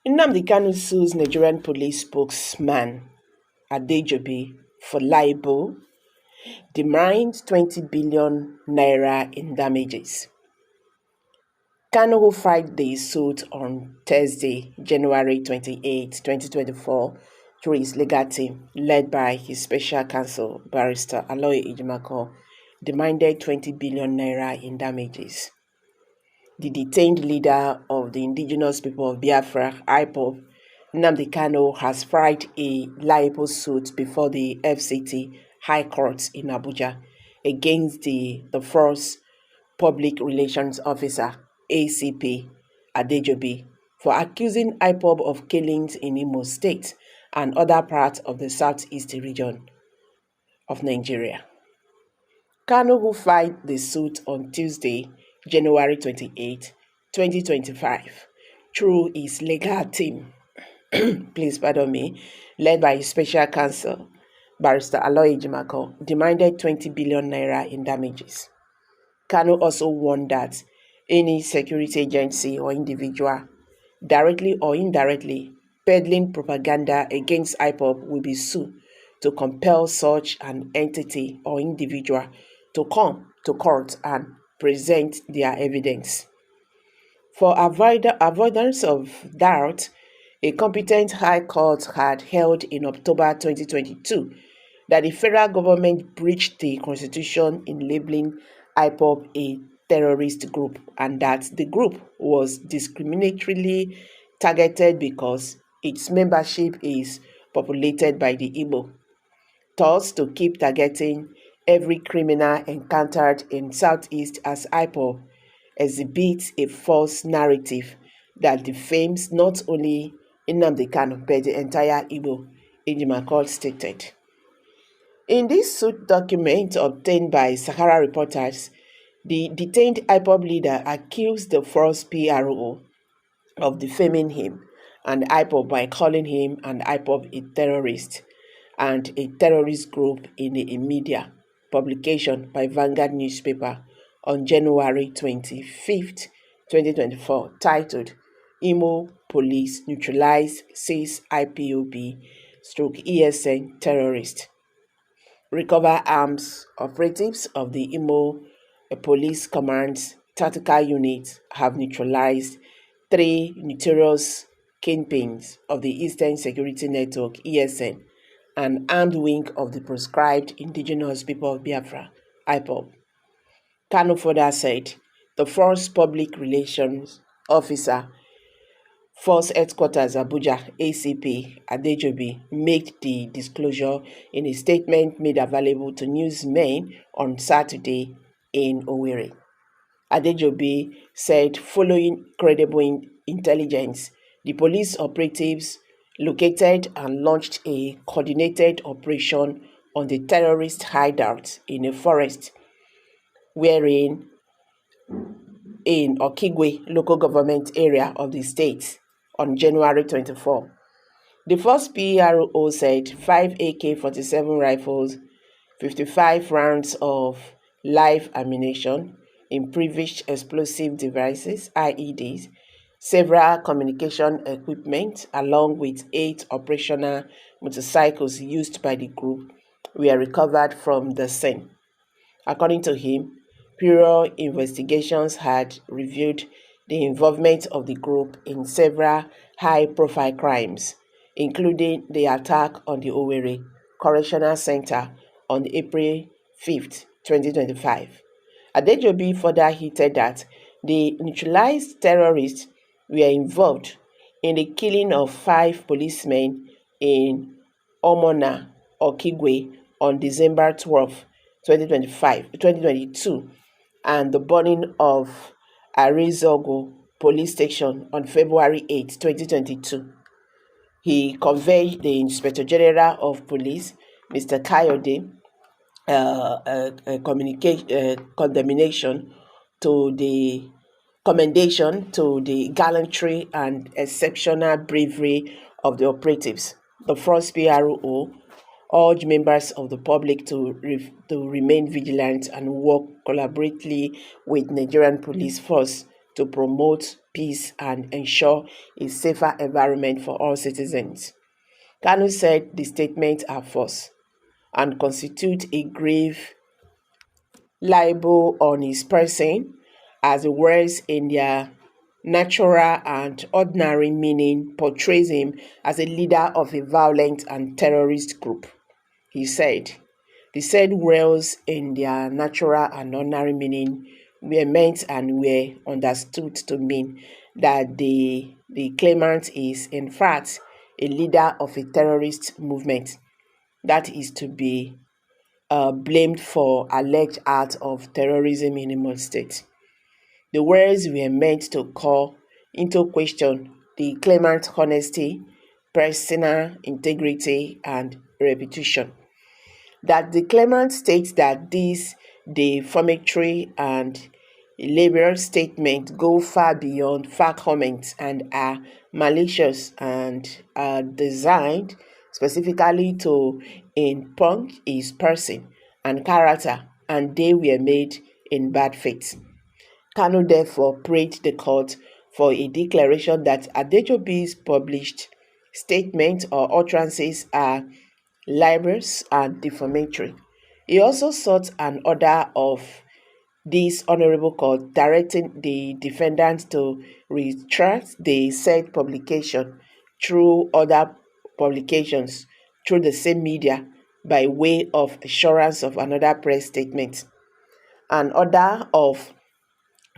Nnamdi Kanu sues Nigerian police spokesman Adejobi for libel, demands 20 billion naira in damages. Kanu, who filed the suit on Thursday, January 28, 2024, through his legal team, led by his special counsel, Barrister Adejobi, demanded 20 billion naira in damages. The detained leader of the indigenous people of Biafra, IPOB, Nnamdi Kanu, has filed a libel suit before the FCT High Court in Abuja against the first Public Relations Officer, ACP, Adejobi, for accusing IPOB of killings in Imo State and other parts of the southeast region of Nigeria. Kanu, who filed the suit on Tuesday, January 28, 2025, through his legal team, led by his special counsel, Barrister Adejobi, demanded 20 billion naira in damages. Kanu also warned that any security agency or individual, directly or indirectly, peddling propaganda against IPOB will be sued to compel such an entity or individual to come to court and present their evidence. For avoidance of doubt, a competent High Court had held in October 2022 that the federal government breached the Constitution in labeling IPOB a terrorist group, and that the group was discriminatorily targeted because its membership is populated by the Igbo. Thus, to keep targeting every criminal encountered in Southeast as IPOB exhibits a false narrative that defames not only Nnamdi Kanu but the entire Igbo, Adejobi stated. In this suit document obtained by Sahara reporters, the detained IPOB leader accused the first PRO of defaming him and IPOB by calling him and IPOB a terrorist and a terrorist group in a media publication by Vanguard newspaper on January 25th, 2024, titled Imo Police Neutralize Says IPOB/ESN Terrorist. Recover arms. Operatives of the Imo Police Command's tactical unit have neutralized 3 notorious kingpins of the Eastern Security Network, ESN, an armed wing of the proscribed indigenous people of Biafra, IPOB. Kanu further said the first Public Relations Officer, Force Headquarters Abuja, ACP, Adejobi, made the disclosure in a statement made available to newsmen on Saturday in Owerri. Adejobi said following credible intelligence, the police operatives located and launched a coordinated operation on the terrorist hideout in a forest in Okigwe local government area of the state on January 24. The first PRO said 5 AK-47 rifles, 55 rounds of live ammunition, improvised explosive devices, IEDs, several communication equipment, along with 8 operational motorcycles used by the group were recovered from the scene. According to him, prior investigations had revealed the involvement of the group in several high-profile crimes, including the attack on the Owerri Correctional Center on April 5, 2025. Adejobi further hinted that the neutralized terrorists were involved in the killing of 5 policemen in Omona, Okigwe on December 12, 2022, and the burning of Arizogo Police Station on February 8, 2022. He conveyed the Inspector General of Police, Mr. Kayode, commendation to the gallantry and exceptional bravery of the operatives. The first PRO urged members of the public to remain vigilant and work collaboratively with Nigerian police force to promote peace and ensure a safer environment for all citizens. Kanu said the statements are false and constitute a grave libel on his person, as the words in their natural and ordinary meaning portrays him as a leader of a violent and terrorist group. He said, the said words in their natural and ordinary meaning were meant and were understood to mean that the claimant is in fact a leader of a terrorist movement that is to be blamed for alleged acts of terrorism in Imo State. The words were meant to call into question the claimant's honesty, personal integrity, and reputation. That the claimant states that these defamatory and libel statements go far beyond fact comments and are malicious and are designed specifically to impugn his person and character, and they were made in bad faith. Kanu therefore prayed the court for a declaration that Adejobi's published statements or utterances are libelous and defamatory. He also sought an order of this honorable court directing the defendant to retract the said publication through other publications through the same media by way of assurance of another press statement. An order of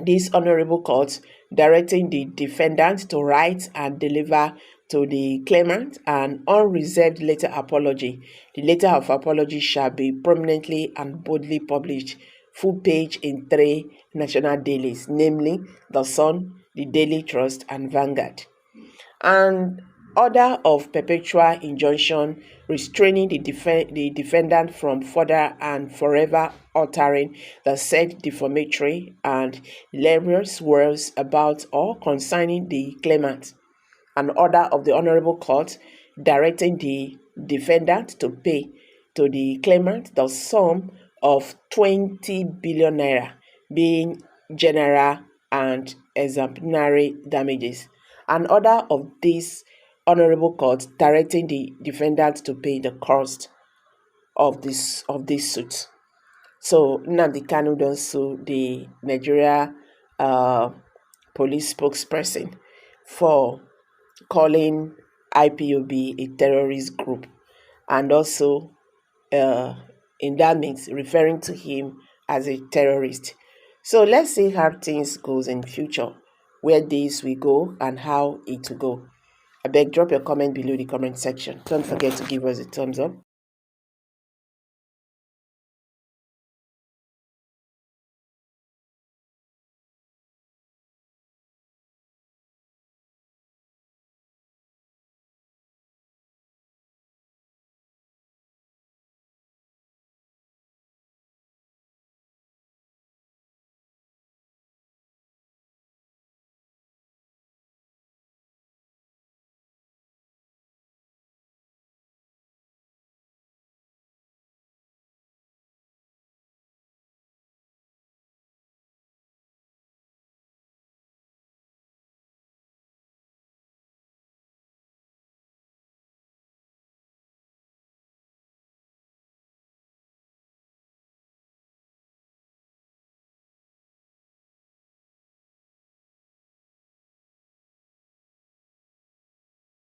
this honorable court directing the defendant to write and deliver to the claimant an unreserved letter apology. The letter of apology shall be prominently and boldly published, full page in 3 national dailies, namely The Sun, The Daily Trust, and Vanguard. And order of perpetual injunction restraining the defendant from further and forever uttering the said defamatory and libelous words about or concerning the claimant. An order of the Honorable Court directing the defendant to pay to the claimant the sum of 20 billion naira, being general and exemplary damages. An order of this Honorable Court directing the defendant to pay the cost of this suit. So Nnamdi Kanu don sue the Nigeria police spokesperson for calling IPOB a terrorist group, and also in that means referring to him as a terrorist. So let's see how things goes in future, where this will go and how it will go. I beg, drop your comment below the comment section. Don't forget to give us a thumbs up.